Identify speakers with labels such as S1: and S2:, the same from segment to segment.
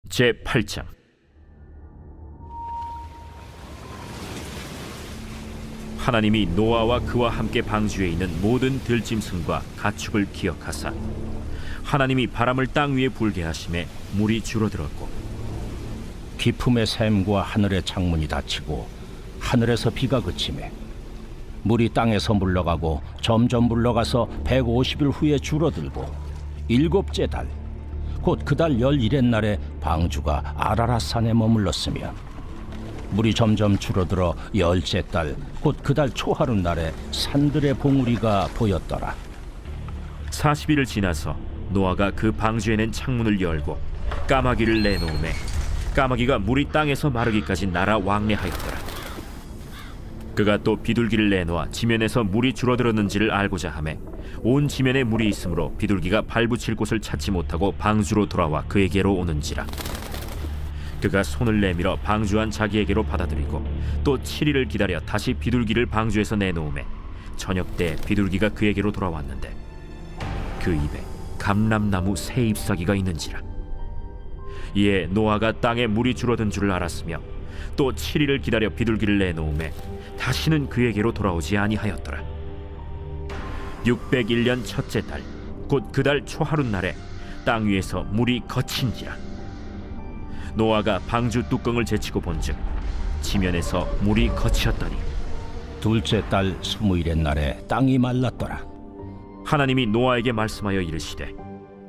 S1: 제8장. 하나님이 노아와 그와 함께 방주에 있는 모든 들짐승과 가축을 기억하사 하나님이 바람을 땅 위에 불게 하심에 물이 줄어들었고
S2: 깊음의 샘과 하늘의 창문이 닫히고 하늘에서 비가 그치매 물이 땅에서 물러가고 점점 물러가서 150일 후에 줄어들고 일곱째 달 곧 그 달 11의 날에 방주가 아라랏산에 머물렀으며 물이 점점 줄어들어 열째 달 곧 그 달 초하루 날에 산들의 봉우리가 보였더라.
S1: 40일을 지나서 노아가 그 방주에 낸 창문을 열고 까마귀를 내놓음에 까마귀가 물이 땅에서 마르기까지 날아 왕래하였더라. 그가 또 비둘기를 내놓아 지면에서 물이 줄어들었는지를 알고자 하매 온 지면에 물이 있으므로 비둘기가 발붙일 곳을 찾지 못하고 방주로 돌아와 그에게로 오는지라. 그가 손을 내밀어 방주한 자기에게로 받아들이고 또 7일을 기다려 다시 비둘기를 방주에서 내놓음에 저녁 때 비둘기가 그에게로 돌아왔는데 그 입에 감람나무 새 잎사귀가 있는지라. 이에 노아가 땅에 물이 줄어든 줄을 알았으며 또 7일을 기다려 비둘기를 내놓음에 다시는 그에게로 돌아오지 아니하였더라. 601년 첫째 달 곧 그 달 초하루 날에 땅 위에서 물이 거친지라. 노아가 방주 뚜껑을 제치고 본즉 지면에서 물이 거치었더니
S2: 둘째 달 20일의 날에 땅이 말랐더라.
S1: 하나님이 노아에게 말씀하여 이르시되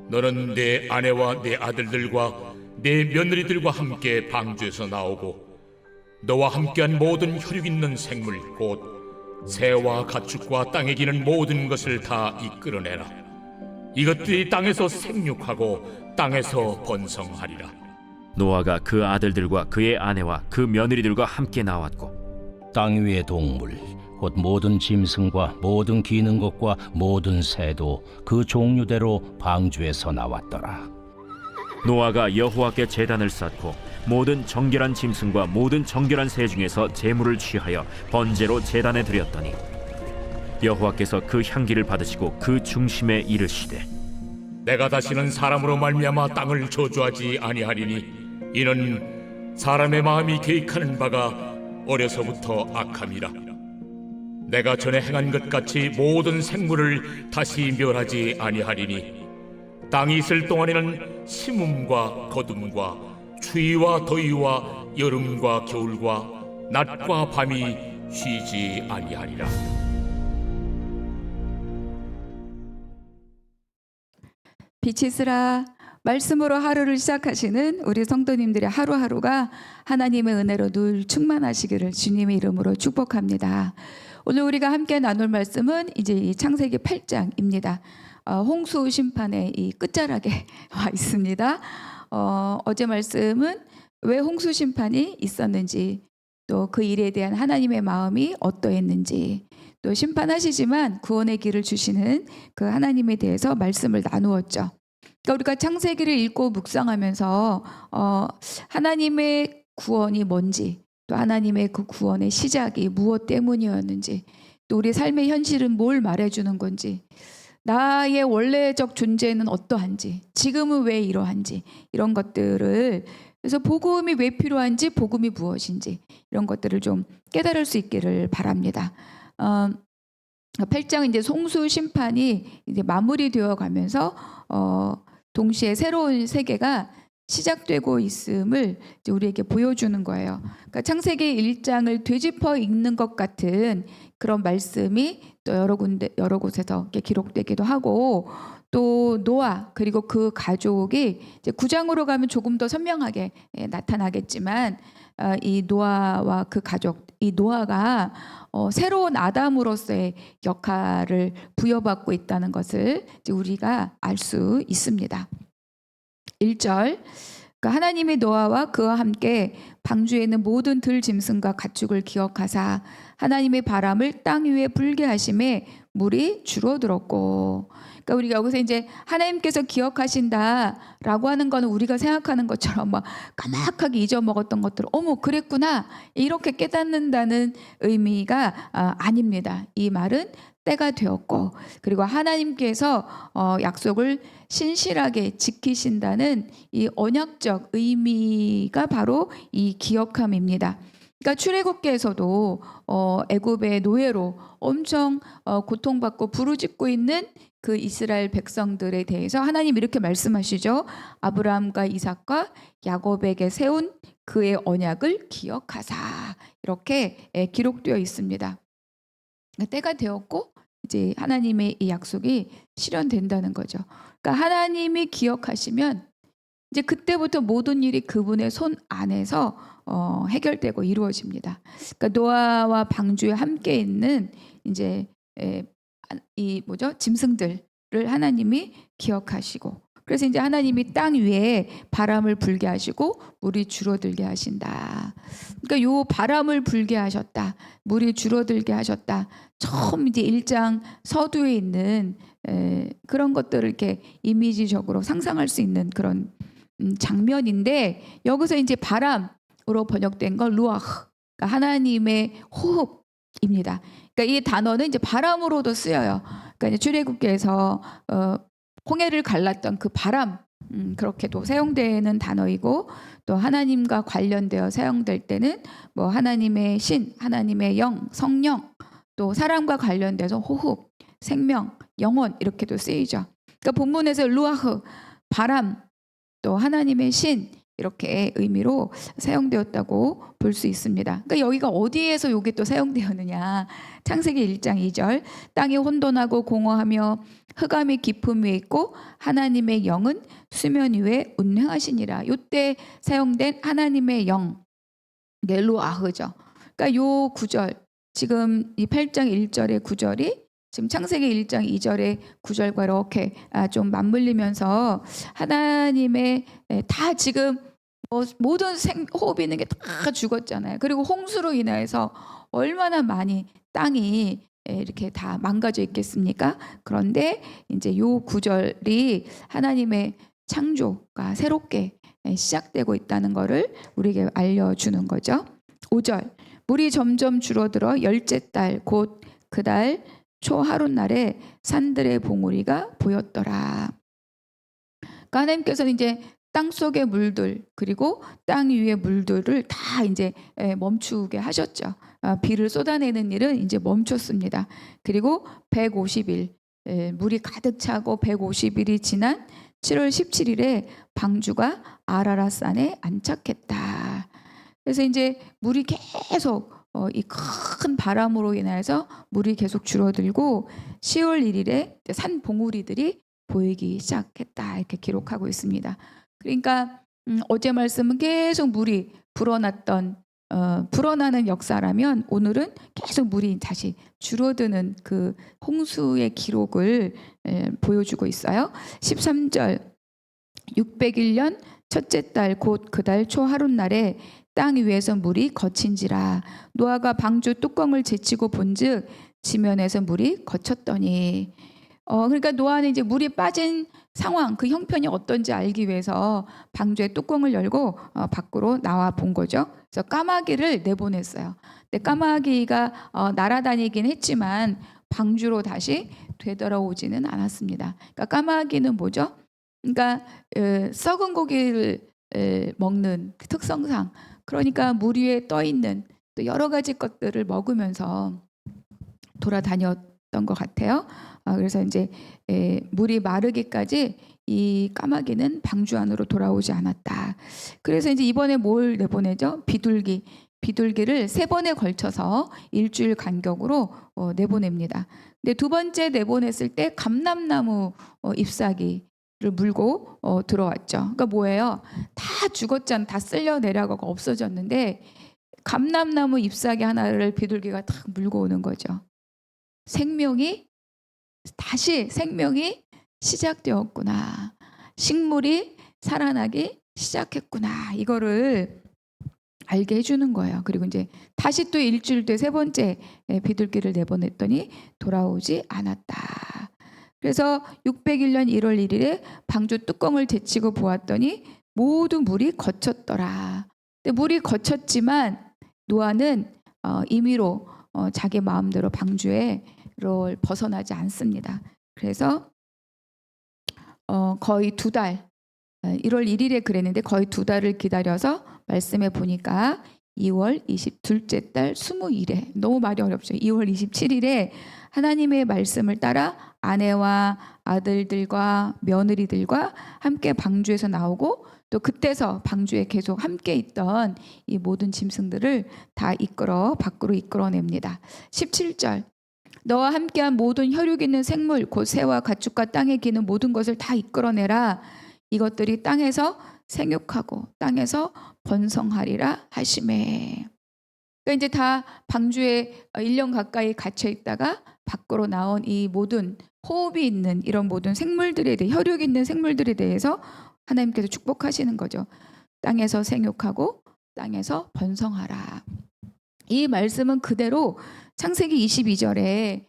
S3: 너는 내 아내와 내 아들들과 내 며느리들과 함께 방주에서 나오고 너와 함께한 모든 혈육 있는 생물 곧 새와 가축과 땅에 기는 모든 것을 다 이끌어내라. 이것들이 땅에서 생육하고 땅에서 번성하리라.
S1: 노아가 그 아들들과 그의 아내와 그 며느리들과 함께 나왔고
S2: 땅 위의 동물 곧 모든 짐승과 모든 기는 것과 모든 새도 그 종류대로 방주에서 나왔더라.
S1: 노아가 여호와께 제단을 쌓고 모든 정결한 짐승과 모든 정결한 새 중에서 제물을 취하여 번제로 제단에 드렸더니 여호와께서 그 향기를 받으시고 그 중심에 이르시되
S3: 내가 다시는 사람으로 말미암아 땅을 저주하지 아니하리니 이는 사람의 마음이 계획하는 바가 어려서부터 악함이라. 내가 전에 행한 것 같이 모든 생물을 다시 멸하지 아니하리니 땅이 있을 동안에는 심음과 거둠과 추위와 더위와 여름과 겨울과 낮과 밤이 쉬지 아니하리라.
S4: 빛이 있으라. 말씀으로 하루를 시작하시는 우리 성도님들의 하루하루가 하나님의 은혜로 늘 충만하시기를 주님의 이름으로 축복합니다. 오늘 우리가 함께 나눌 말씀은 이제 이 창세기 8장입니다. 홍수 심판의 이 끝자락에 와 있습니다. 어제 말씀은 왜 홍수 심판이 있었는지, 또 그 일에 대한 하나님의 마음이 어떠했는지, 또 심판하시지만 구원의 길을 주시는 그 하나님에 대해서 말씀을 나누었죠. 그러니까 우리가 창세기를 읽고 묵상하면서 하나님의 구원이 뭔지, 또 하나님의 그 구원의 시작이 무엇 때문이었는지, 또 우리 삶의 현실은 뭘 말해주는 건지, 나의 원래적 존재는 어떠한지, 지금은 왜 이러한지, 이런 것들을, 그래서 복음이 왜 필요한지, 복음이 무엇인지, 이런 것들을 좀 깨달을 수 있기를 바랍니다. 8장은 이제 홍수 심판이 이제 마무리되어 가면서 동시에 새로운 세계가 시작되고 있음을 이제 우리에게 보여주는 거예요. 그러니까 창세기 1장을 되짚어 읽는 것 같은 그런 말씀이 또 여러 곳에서 이렇게 기록되기도 하고, 또 노아 그리고 그 가족이 이제 9장으로 가면 조금 더 선명하게 나타나겠지만, 이 노아와 그 가족, 이 노아가 새로운 아담으로서의 역할을 부여받고 있다는 것을 이제 우리가 알 수 있습니다. 1절, 그러니까 하나님이 노아와 그와 함께 방주에 있는 모든 들짐승과 가축을 기억하사 하나님의 바람을 땅 위에 불게 하심에 물이 줄어들었고. 그러니까 우리가 여기서 이제 하나님께서 기억하신다라고 하는 거는 우리가 생각하는 것처럼 막 까맣게 잊어먹었던 것들을 어머 그랬구나 이렇게 깨닫는다는 의미가 아닙니다. 이 말은 때가 되었고, 그리고 하나님께서 약속을 신실하게 지키신다는 이 언약적 의미가 바로 이 기억함입니다. 그러니까 출애굽기에서도 애굽의 노예로 엄청 고통받고 부르짖고 있는 그 이스라엘 백성들에 대해서 하나님 이렇게 말씀하시죠. 아브라함과 이삭과 야곱에게 세운 그의 언약을 기억하사, 이렇게 기록되어 있습니다. 때가 되었고 이제 하나님의 이 약속이 실현된다는 거죠. 그러니까 하나님이 기억하시면 이제 그때부터 모든 일이 그분의 손 안에서 해결되고 이루어집니다. 그러니까 노아와 방주에 함께 있는 이제 이 짐승들을 하나님이 기억하시고, 그래서 이제 하나님이 땅 위에 바람을 불게 하시고 물이 줄어들게 하신다. 그러니까 요 바람을 불게 하셨다, 물이 줄어들게 하셨다, 처음 이제 1장 서두에 있는 그런 것들을 이렇게 이미지적으로 상상할 수 있는 그런 장면인데, 여기서 이제 바람으로 번역된 건 루아흐, 그러니까 하나님의 호흡입니다. 그러니까 이 단어는 이제 바람으로도 쓰여요. 그러니까 이제 출애굽기에서 홍해를 갈랐던 그 바람, 그렇게도 사용되는 단어이고, 또 하나님과 관련되어 사용될 때는 뭐 하나님의 신, 하나님의 영, 성령, 또 사람과 관련돼서 호흡, 생명, 영혼, 이렇게도 쓰이죠. 그러니까 본문에서 루아흐, 바람, 또 하나님의 신, 이렇게 의미로 사용되었다고 볼 수 있습니다. 그러니까 여기가 어디에서 이게 또 사용되었느냐? 창세기 1장 2절, 땅이 혼돈하고 공허하며 흑암이 깊음 위에 있고 하나님의 영은 수면 위에 운행하시니라. 이때 사용된 하나님의 영, 루아흐죠. 그러니까 요 구절, 지금 이 8장 1절의 구절이 지금 창세기 1장 2절의 구절과 이렇게 좀 맞물리면서 하나님의 다 지금 모든 호흡이 있는 게 다 죽었잖아요. 그리고 홍수로 인해서 얼마나 많이 땅이 이렇게 다 망가져 있겠습니까? 그런데 이제 요 구절이 하나님의 창조가 새롭게 시작되고 있다는 것을 우리에게 알려주는 거죠. 5절, 물이 점점 줄어들어 열째 달 곧 그달 초하룻날에 산들의 봉우리가 보였더라. 그러니까 하나님께서는 이제 땅 속의 물들, 그리고 땅 위의 물들을 다 이제 멈추게 하셨죠. 비를 쏟아내는 일은 이제 멈췄습니다. 그리고 150일, 물이 가득 차고 150일이 지난 7월 17일에 방주가 아라랏산에 안착했다. 그래서 이제 물이 계속 이 큰 바람으로 인해서 물이 계속 줄어들고 10월 1일에 산 봉우리들이 보이기 시작했다, 이렇게 기록하고 있습니다. 그러니까 어제 말씀은 계속 물이 불어나는 역사라면, 오늘은 계속 물이 다시 줄어드는 그 홍수의 기록을 보여주고 있어요. 13절, 601년 첫째 달 곧 그달 초하룻날에 땅 위에서 물이 거친지라. 노아가 방주 뚜껑을 제치고 본즉 지면에서 물이 거쳤더니. 그러니까 노아는 이제 물이 빠진 상황, 그 형편이 어떤지 알기 위해서 방주의 뚜껑을 열고 밖으로 나와 본 거죠. 그래서 까마귀를 내보냈어요. 근데 까마귀가 날아다니긴 했지만 방주로 다시 되돌아오지는 않았습니다. 그러니까 까마귀는 뭐죠? 그러니까 썩은 고기를 먹는 그 특성상, 그러니까 물 위에 떠 있는 또 여러 가지 것들을 먹으면서 돌아다녔던 것 같아요. 그래서 이제 물이 마르기까지 이 까마귀는 방주 안으로 돌아오지 않았다. 그래서 이제 이번에 뭘 내보내죠? 비둘기를 3번에 걸쳐서 일주일 간격으로 내보냅니다. 근데 두 번째 내보냈을 때 감람나무 잎사귀를 물고 들어왔죠. 그러니까 뭐예요? 다 죽었잖아. 다 쓸려 내려가고 없어졌는데 감람나무 잎사귀 하나를 비둘기가 탁 물고 오는 거죠. 다시 생명이 시작되었구나. 식물이 살아나기 시작했구나. 이거를 알게 해주는 거예요. 그리고 이제 다시 또 일주일 뒤에 3번째 비둘기를 내보냈더니 돌아오지 않았다. 그래서 601년 1월 1일에 방주 뚜껑을 제치고 보았더니 모두 물이 거쳤더라. 근데 물이 거쳤지만 노아는 임의로 자기 마음대로 방주에 벗어나지 않습니다. 그래서 거의 2달, 1월 1일에 그랬는데 거의 2달을 기다려서 말씀해 보니까 2월 22째 달 20일에, 너무 말이 어렵죠. 2월 27일에 하나님의 말씀을 따라 아내와 아들들과 며느리들과 함께 방주에서 나오고, 또 그때서 방주에 계속 함께 있던 이 모든 짐승들을 다 밖으로 이끌어냅니다. 17절, 너와 함께한 모든 혈육 있는 생물 곧 새와 가축과 땅에 기는 모든 것을 다 이끌어내라. 이것들이 땅에서 생육하고 땅에서 번성하리라 하시매. 그러니까 이제 다 방주에 1년 가까이 갇혀 있다가 밖으로 나온 이 모든 호흡이 있는 이런 모든 생물들에 대해, 혈육 있는 생물들에 대해서 하나님께서 축복하시는 거죠. 땅에서 생육하고 땅에서 번성하라. 이 말씀은 그대로 창세기 22절에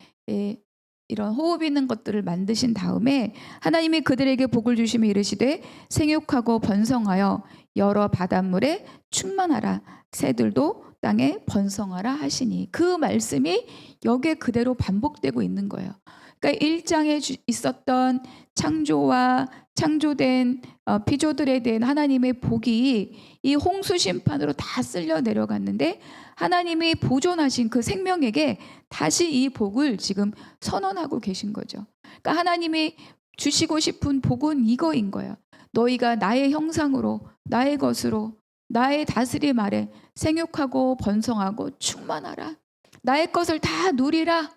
S4: 이런 호흡 있는 것들을 만드신 다음에 하나님이 그들에게 복을 주시며 이르시되 생육하고 번성하여 여러 바닷물에 충만하라. 새들도 땅에 번성하라 하시니, 그 말씀이 여기에 그대로 반복되고 있는 거예요. 그러니까 1장에 있었던 창조와 창조된 피조들에 대한 하나님의 복이 이 홍수 심판으로 다 쓸려 내려갔는데, 하나님이 보존하신 그 생명에게 다시 이 복을 지금 선언하고 계신 거죠. 그러니까 하나님이 주시고 싶은 복은 이거인 거예요. 너희가 나의 형상으로, 나의 것으로, 나의 다스림 아래 생육하고 번성하고 충만하라. 나의 것을 다 누리라.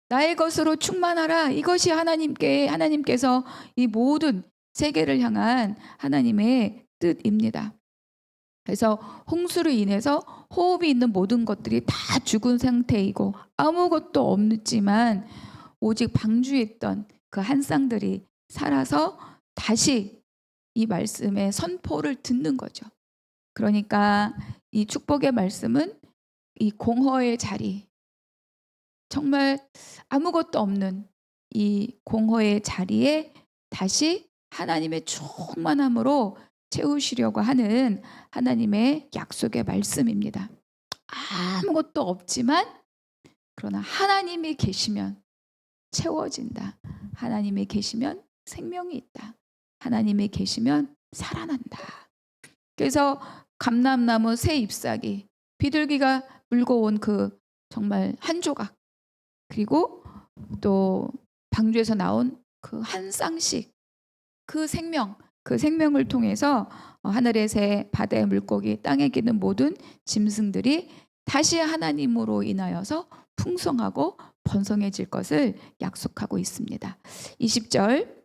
S4: 나의 것으로 충만하라. 이것이 하나님께서 이 모든 세계를 향한 하나님의 뜻입니다. 그래서 홍수로 인해서 호흡이 있는 모든 것들이 다 죽은 상태이고 아무것도 없지만 오직 방주에 있던 그 한 쌍들이 살아서 다시 이 말씀의 선포를 듣는 거죠. 그러니까 이 축복의 말씀은 이 공허의 자리, 정말 아무것도 없는 이 공허의 자리에 다시 하나님의 충만함으로 채우시려고 하는 하나님의 약속의 말씀입니다. 아무것도 없지만 그러나 하나님이 계시면 채워진다. 하나님이 계시면 생명이 있다. 하나님이 계시면 살아난다. 그래서 감람나무 새 잎사귀, 비둘기가 물고 온 그 정말 한 조각, 그리고 또 방주에서 나온 그 한 쌍씩, 그 생명을 통해서 하늘의 새, 바다의 물고기, 땅에 기는 모든 짐승들이 다시 하나님으로 인하여서 풍성하고 번성해질 것을 약속하고 있습니다. 20절,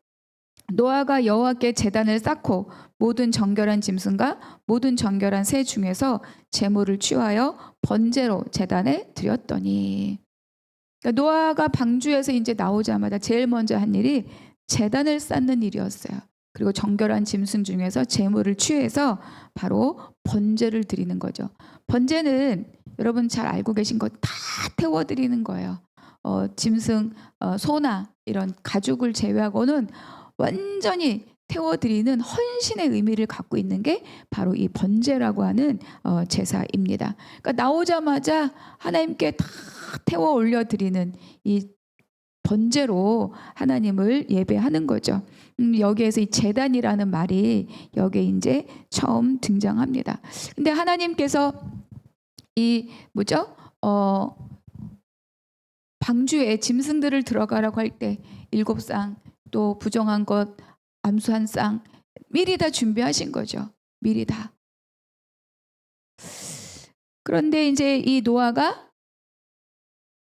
S4: 노아가 여호와께 제단을 쌓고 모든 정결한 짐승과 모든 정결한 새 중에서 제물을 취하여 번제로 제단에 드렸더니, 그러니까 노아가 방주에서 이제 나오자마자 제일 먼저 한 일이 제단을 쌓는 일이었어요. 그리고 정결한 짐승 중에서 제물을 취해서 바로 번제를 드리는 거죠. 번제는 여러분 잘 알고 계신 거 다 태워드리는 거예요. 짐승, 소나 이런 가죽을 제외하고는 완전히 태워드리는 헌신의 의미를 갖고 있는 게 바로 이 번제라고 하는 제사입니다. 그러니까 나오자마자 하나님께 다 태워 올려드리는 이 번제로 하나님을 예배하는 거죠. 여기에서 이 제단이라는 말이 여기에 이제 처음 등장합니다. 근데 하나님께서 이 방주에 짐승들을 들어가라고 할 때 7쌍, 또 부정한 것 암수 1쌍 미리 다 준비하신 거죠. 미리 다. 그런데 이제 이 노아가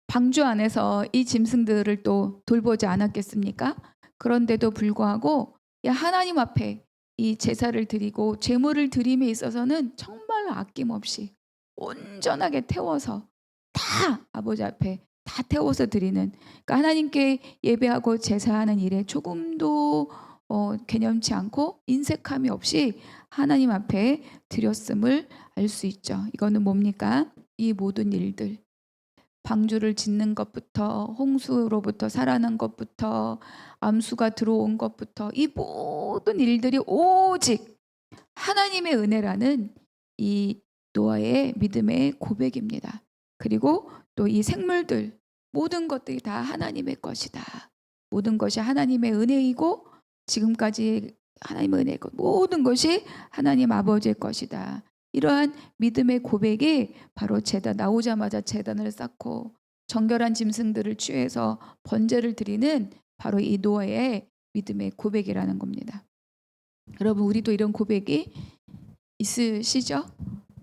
S4: 방주 안에서 이 짐승들을 또 돌보지 않았겠습니까? 그런데도 불구하고 하나님 앞에 이 제사를 드리고 제물을 드림에 있어서는 정말 아낌없이 온전하게 태워서 다 아버지 앞에 다 태워서 드리는, 그러니까 하나님께 예배하고 제사하는 일에 조금도 개념치 않고 인색함이 없이 하나님 앞에 드렸음을 알 수 있죠. 이거는 뭡니까? 이 모든 일들, 방주를 짓는 것부터 홍수로부터 살아난 것부터 암수가 들어온 것부터 이 모든 일들이 오직 하나님의 은혜라는 이 노아의 믿음의 고백입니다. 그리고 또 이 생물들, 모든 것들이 다 하나님의 것이다. 모든 것이 하나님의 은혜이고 지금까지 하나님의 은혜이고 모든 것이 하나님 아버지의 것이다. 이러한 믿음의 고백이 바로 제단 나오자마자 제단을 쌓고 정결한 짐승들을 취해서 번제를 드리는 바로 이 노아의 믿음의 고백이라는 겁니다. 여러분 우리도 이런 고백이 있으시죠?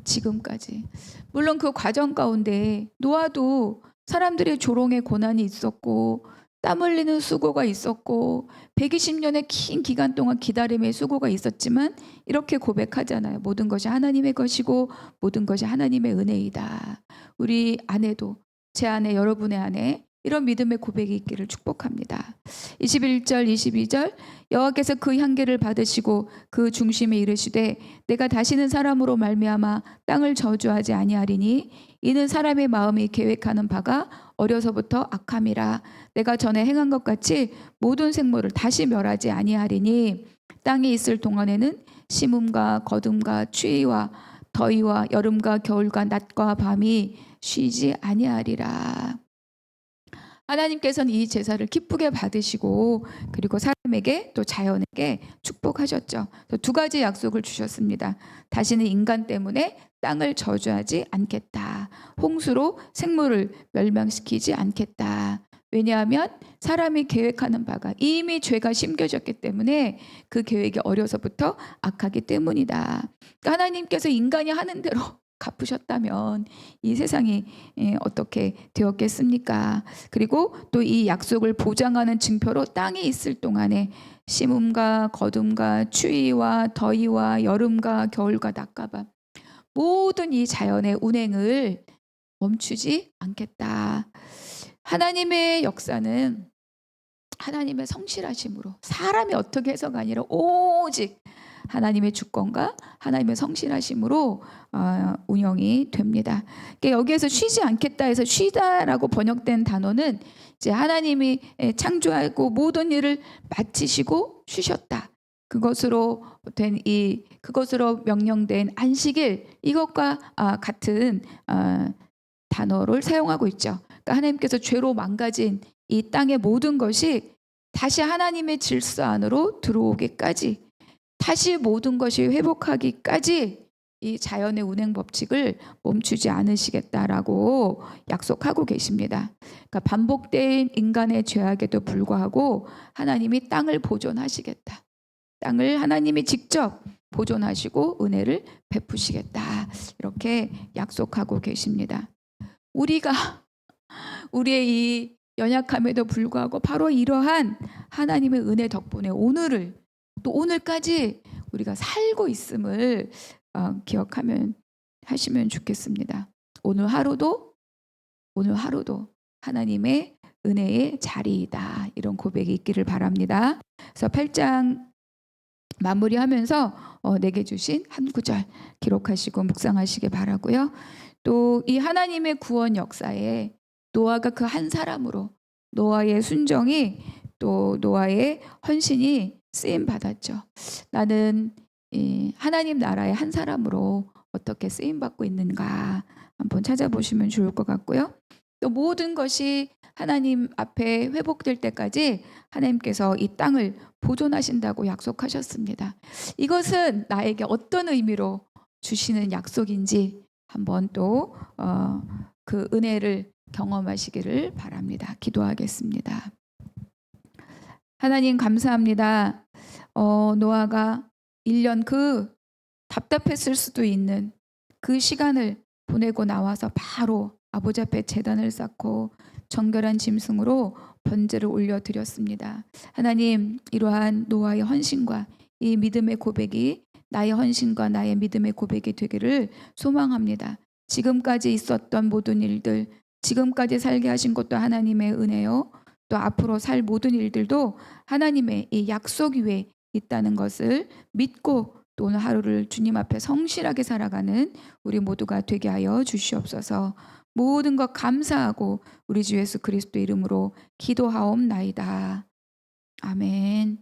S4: 지금까지. 물론 그 과정 가운데 노아도 사람들의 조롱의 고난이 있었고 땀 흘리는 수고가 있었고 120년의 긴 기간 동안 기다림의 수고가 있었지만 이렇게 고백하잖아요. 모든 것이 하나님의 것이고 모든 것이 하나님의 은혜이다. 우리 아내도 제 아내 여러분의 아내 이런 믿음의 고백이 있기를 축복합니다. 21절 22절 여호와께서 그 향기를 받으시고 그 중심에 이르시되 내가 다시는 사람으로 말미암아 땅을 저주하지 아니하리니 이는 사람의 마음이 계획하는 바가 어려서부터 악함이라. 내가 전에 행한 것 같이 모든 생물을 다시 멸하지 아니하리니 땅에 있을 동안에는 심음과 거둠과 추위와 더위와 여름과 겨울과 낮과 밤이 쉬지 아니하리라. 하나님께서는 이 제사를 기쁘게 받으시고 그리고 사람에게 또 자연에게 축복하셨죠. 두 가지 약속을 주셨습니다. 다시는 인간 때문에 땅을 저주하지 않겠다. 홍수로 생물을 멸망시키지 않겠다. 왜냐하면 사람이 계획하는 바가 이미 죄가 심겨졌기 때문에 그 계획이 어려서부터 악하기 때문이다. 그러니까 하나님께서 인간이 하는 대로 갚으셨다면 이 세상이 어떻게 되었겠습니까? 그리고 또 이 약속을 보장하는 증표로 땅에 있을 동안에 심음과 거둠과 추위와 더위와 여름과 겨울과 낮과 밤 모든 이 자연의 운행을 멈추지 않겠다. 하나님의 역사는 하나님의 성실하심으로 사람이 어떻게 해서가 아니라 오직 하나님의 주권과 하나님의 성실하심으로 운영이 됩니다. 그러니까 여기에서 쉬지 않겠다 해서 쉬다라고 번역된 단어는 이제 하나님이 창조하고 모든 일을 마치시고 쉬셨다. 그것으로 명령된 안식일 이것과 같은 단어를 사용하고 있죠. 그러니까 하나님께서 죄로 망가진 이 땅의 모든 것이 다시 하나님의 질서 안으로 들어오기까지 다시 모든 것이 회복하기까지 이 자연의 운행 법칙을 멈추지 않으시겠다라고 약속하고 계십니다. 그러니까 반복된 인간의 죄악에도 불구하고 하나님이 땅을 보존하시겠다. 땅을 하나님이 직접 보존하시고 은혜를 베푸시겠다. 이렇게 약속하고 계십니다. 우리가 우리의 이 연약함에도 불구하고 바로 이러한 하나님의 은혜 덕분에 오늘을 또 오늘까지 우리가 살고 있음을 하시면 좋겠습니다. 오늘 하루도 하나님의 은혜의 자리이다. 이런 고백이 있기를 바랍니다. 그래서 8장 마무리하면서 내게 주신 한 구절 기록하시고 묵상하시기 바라고요. 또 이 하나님의 구원 역사에 노아가 그 한 사람으로 노아의 순종이 또 노아의 헌신이 쓰임 받았죠. 나는 하나님 나라의 한 사람으로 어떻게 쓰임 받고 있는가 한번 찾아보시면 좋을 것 같고요. 또 모든 것이 하나님 앞에 회복될 때까지 하나님께서 이 땅을 보존하신다고 약속하셨습니다. 이것은 나에게 어떤 의미로 주시는 약속인지 한번 또 그 은혜를 경험하시기를 바랍니다. 기도하겠습니다. 하나님 감사합니다. 노아가 1년 그 답답했을 수도 있는 그 시간을 보내고 나와서 바로 아버지 앞에 제단을 쌓고 정결한 짐승으로 번제를 올려드렸습니다. 하나님 이러한 노아의 헌신과 이 믿음의 고백이 나의 헌신과 나의 믿음의 고백이 되기를 소망합니다. 지금까지 있었던 모든 일들, 지금까지 살게 하신 것도 하나님의 은혜요. 또 앞으로 살 모든 일들도 하나님의 이 약속 위에 있다는 것을 믿고 또 오늘 하루를 주님 앞에 성실하게 살아가는 우리 모두가 되게 하여 주시옵소서. 모든 것 감사하고 우리 주 예수 그리스도 이름으로 기도하옵나이다. 아멘.